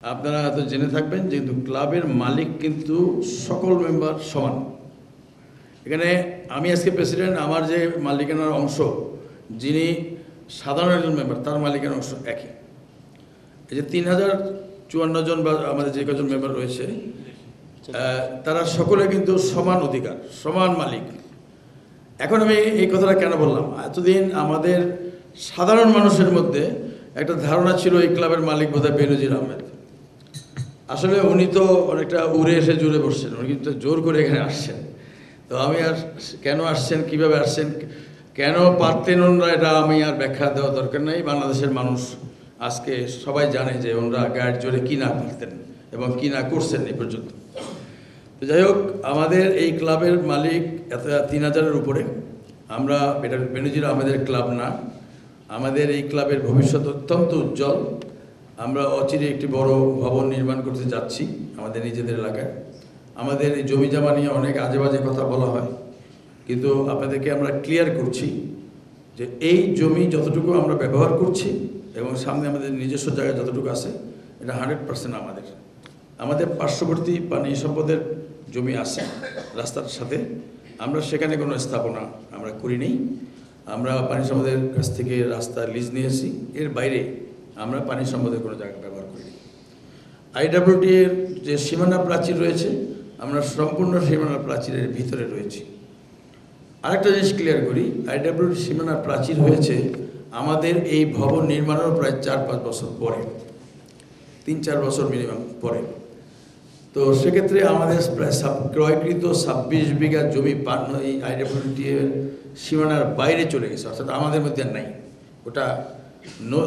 আপনারা তো জেনে থাকবেন যেহেতু ক্লাবের মালিক কিন্তু সকল মেম্বার সমান। এখানে আমি আজকে প্রেসিডেন্ট, আমার যে মালিকানার অংশ, যিনি সাধারণ একজন মেম্বার তার মালিকানার অংশ একই। এই যে 3054 জন বা আমাদের যে কজন মেম্বার রয়েছে তারা সকলে কিন্তু সমান অধিকার, সমান মালিক। এখন আমি এই কথাটা কেন বললাম, এতদিন আমাদের সাধারণ মানুষের মধ্যে একটা ধারণা ছিল এই ক্লাবের মালিক বোধহয় বেনজির আহমেদ। আসলে উনি তো অনেকটা উড়ে এসে জুড়ে বসছেন, উনি কিন্তু জোর করে এখানে আসছেন। তো আমি আর কেন আসছেন, কিভাবে আসছেন, কেন পারতেন ওনারা, এটা আমি আর ব্যাখ্যা দেওয়া দরকার নেই। বাংলাদেশের মানুষ আজকে সবাই জানে যে ওনারা গায়ের জোরে কী না পারতেন এবং কী না করছেন এই পর্যন্ত। তো যাই হোক, আমাদের এই ক্লাবের মালিক এত 3000-এর উপরে। আমরা এটা বেনজির আহমেদের ক্লাব না, আমাদের এই ক্লাবের ভবিষ্যৎ অত্যন্ত উজ্জ্বল। আমরা অচিরে একটি বড় ভবন নির্মাণ করতে যাচ্ছি আমাদের নিজেদের এলাকায়। আমাদের এই জমি জমা নিয়ে অনেক আজে বাজে কথা বলা হয়, কিন্তু আপনাদেরকে আমরা ক্লিয়ার করছি যে এই জমি যতটুকু আমরা ব্যবহার করছি এবং সামনে আমাদের নিজস্ব জায়গায় যতটুকু আছে, এটা 100% আমাদের। আমাদের পার্শ্ববর্তী পানি সম্পদের জমি আছে রাস্তার সাথে, আমরা সেখানে কোনো স্থাপনা আমরা করিনি। আমরা পানি সম্পদের কাছ থেকে রাস্তা লিজ নিয়েছি, এর বাইরে আমরা পানি সম্পদের কোনো জায়গা ব্যবহার করিনি। আইডব্লিউটি এর যে সীমানা প্রাচীর রয়েছে, আমরা সম্পূর্ণ সীমানা প্রাচীরের ভিতরে রয়েছি। আরেকটা জিনিস ক্লিয়ার করি, আইডব্লিউটি সীমানা প্রাচীর হয়েছে আমাদের এই ভবন নির্মাণের প্রায় 4-5 বছর পরে, 3-4 বছর মিনিমাম পরে। তো সেক্ষেত্রে আমাদের প্রায় ক্রয়কৃত 26 বিঘা জমি এই আইডব্লিউটি এর সীমানার বাইরে চলে গেছে, অর্থাৎ আমাদের মধ্যে আর নাই, ওটা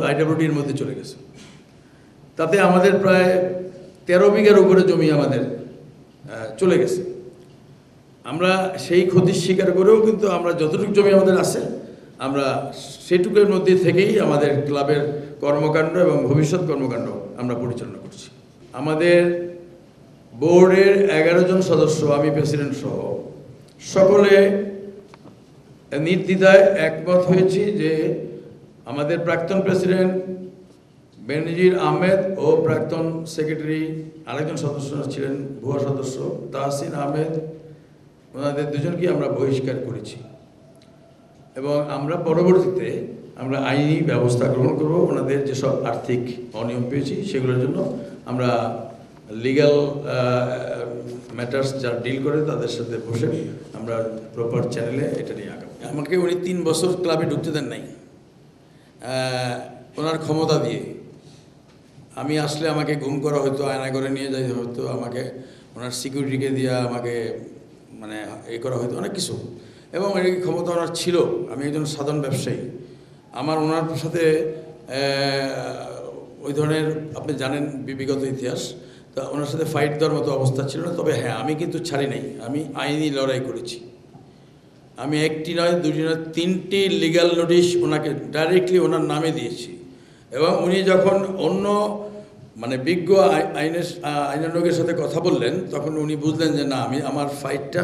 আইডব্লিউটির মধ্যে চলে গেছে। তাতে আমাদের প্রায় 13 বিঘার উপরে জমি আমাদের চলে গেছে। আমরা সেই ক্ষতি স্বীকার করেও কিন্তু আমরা যতটুকু জমি আমাদের আছে, আমরা সেটুকুর মধ্যে থেকেই আমাদের ক্লাবের কর্মকাণ্ড এবং ভবিষ্যৎ কর্মকাণ্ড আমরা পরিচালনা করছি। আমাদের বোর্ডের 11 জন সদস্য, আমি প্রেসিডেন্ট সহ, সকলে নির্দ্বিধায় একমত হয়েছি যে আমাদের প্রাক্তন প্রেসিডেন্ট বেনজির আহমেদ ও প্রাক্তন সেক্রেটারি আরেকজন সদস্য ছিলেন, ভুয়া সদস্য তাহসিন আহমেদ, ওনাদের দুজনকে আমরা বহিষ্কার করেছি এবং আমরা পরবর্তীতে আমরা আইনি ব্যবস্থা গ্রহণ করব। ওনাদের যেসব আর্থিক অনিয়ম পেয়েছি সেগুলোর জন্য আমরা লিগ্যাল ম্যাটার্স যারা ডিল করে তাদের সাথে বসে আমরা প্রপার চ্যানেলে এটা নিয়ে আগাবো। আমাকে উনি 3 বছর ক্লাবে ঢুকতে দেন নাই ওনার ক্ষমতা দিয়ে। আমি আসলে আমাকে গুম করা হতো, আয়না করে নিয়ে যাইতে হতো, আমাকে ওনার সিকিউরিটিকে দিয়ে আমাকে মানে করা হতো অনেক কিছু, এবং এই ক্ষমতা ওনার ছিল। আমি একজন সাধারণ ব্যবসায়ী, আমার ওনার সাথে ওই ধরনের আপনি জানেন বিগত ইতিহাস, তা ওনার সাথে ফাইট দেওয়ার মতো অবস্থা ছিল না। তবে হ্যাঁ, আমি কিন্তু ছাড়ি নাই, আমি আইনি লড়াই করেছি। আমি একটি নয়, দুটি নয়, 3টি লিগ্যাল নোটিশ ওনাকে ডাইরেক্টলি ওনার নামে দিয়েছি। এবং উনি যখন অন্য মানে বিজ্ঞ আইনানুগের সাথে কথা বললেন, তখন উনি বুঝলেন যে না, আমি আমার ফাইটটা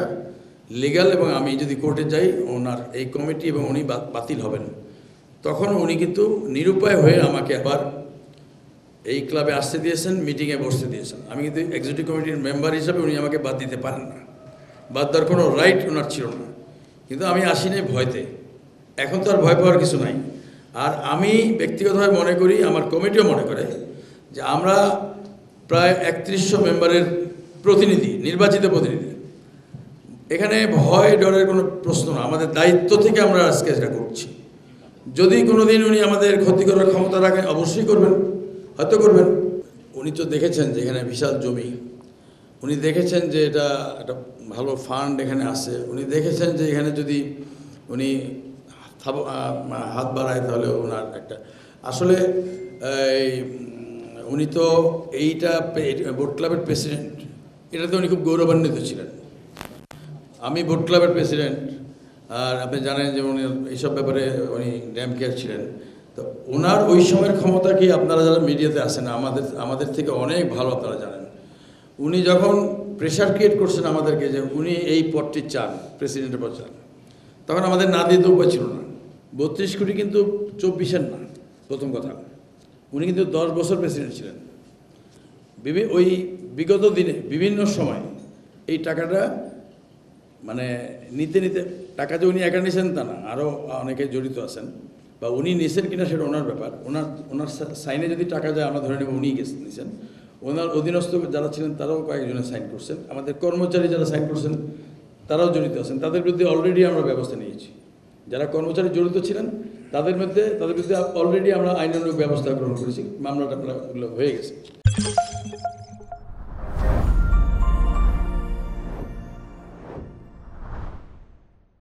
লিগ্যাল এবং আমি যদি কোর্টে যাই ওনার এই কমিটি এবং উনি বাতিল হবেন। তখন উনি কিন্তু নিরুপায় হয়ে আমাকে আবার এই ক্লাবে আসতে দিয়েছেন, মিটিংয়ে বসতে দিয়েছেন। আমি কিন্তু এক্সিকিউটিভ কমিটির মেম্বার হিসাবে উনি আমাকে বাদ দিতে পারেন না, বাদ দেওয়ার কোনো রাইট ওনার ছিল না। কিন্তু আমি আসিনি ভয়তে, এখন তো আর ভয় পাওয়ার কিছু নাই। আর আমি ব্যক্তিগতভাবে মনে করি, আমার কমিটিও মনে করে যে আমরা প্রায় 3100 মেম্বারের প্রতিনিধি, নির্বাচিত প্রতিনিধি। এখানে ভয় ডরের কোনো প্রশ্ন না, আমাদের দায়িত্ব থেকে আমরা আজকে এটা করছি। যদি কোনো দিন উনি আমাদের ক্ষতি করার ক্ষমতা রাখেন, অবশ্যই করবেন, হয়তো করবেন। উনি তো দেখেছেন যে এখানে বিশাল জমি, উনি দেখেছেন যে এটা একটা ভালো ফান্ড এখানে আছে, উনি দেখেছেন যে এখানে যদি উনি হাত বাড়ায় তাহলে ওনার একটা আসলে উনি তো এইটা বোট ক্লাবের প্রেসিডেন্ট, এটাতে উনি খুব গৌরবান্বিত ছিলেন। আমি বোট ক্লাবের প্রেসিডেন্ট, আর আপনি জানেন যে উনি এইসব ব্যাপারে উনি ড্যাম কেয়ার ছিলেন। তো ওনার ওই সময়ের ক্ষমতা কি আপনারা যারা মিডিয়াতে আসেন আমাদের থেকে অনেক ভালো আপনারা জানেন। উনি যখন প্রেশার ক্রিয়েট করছেন আমাদেরকে যে উনি এই পদটি চান, প্রেসিডেন্টের পদ চান, তখন আমাদের না দিতে উপায় ছিল না। 32 কোটি কিন্তু 24-এর না, প্রথম কথা। উনি কিন্তু 10 বছর প্রেসিডেন্ট ছিলেন। ওই বিগত দিনে বিভিন্ন সময় এই টাকাটা মানে নিতে নিতে টাকা যে উনি একা নিয়েছেন তা না, আরও অনেকে জড়িত আছেন, বা উনি নিয়েছেন কিনা সেটা ওনার ব্যাপার। ওনার সাইনে যদি টাকা যায় আমরা ধরে নেব উনিই নিয়েছেন। ওনার অধীনস্থ যারা ছিলেন তারাও কয়েকজনে সাইন করছেন, আমাদের কর্মচারী যারা সাইন করছেন তারাও জড়িত আছেন। তাদের বিরুদ্ধে অলরেডি আমরা ব্যবস্থা নিয়েছি। যারা কর্মচারী জড়িত ছিলেন তাদের বিরুদ্ধে অলরেডি আমরা আইনানুগ ব্যবস্থা গ্রহণ করেছি, মামলাটা হয়ে গেছে।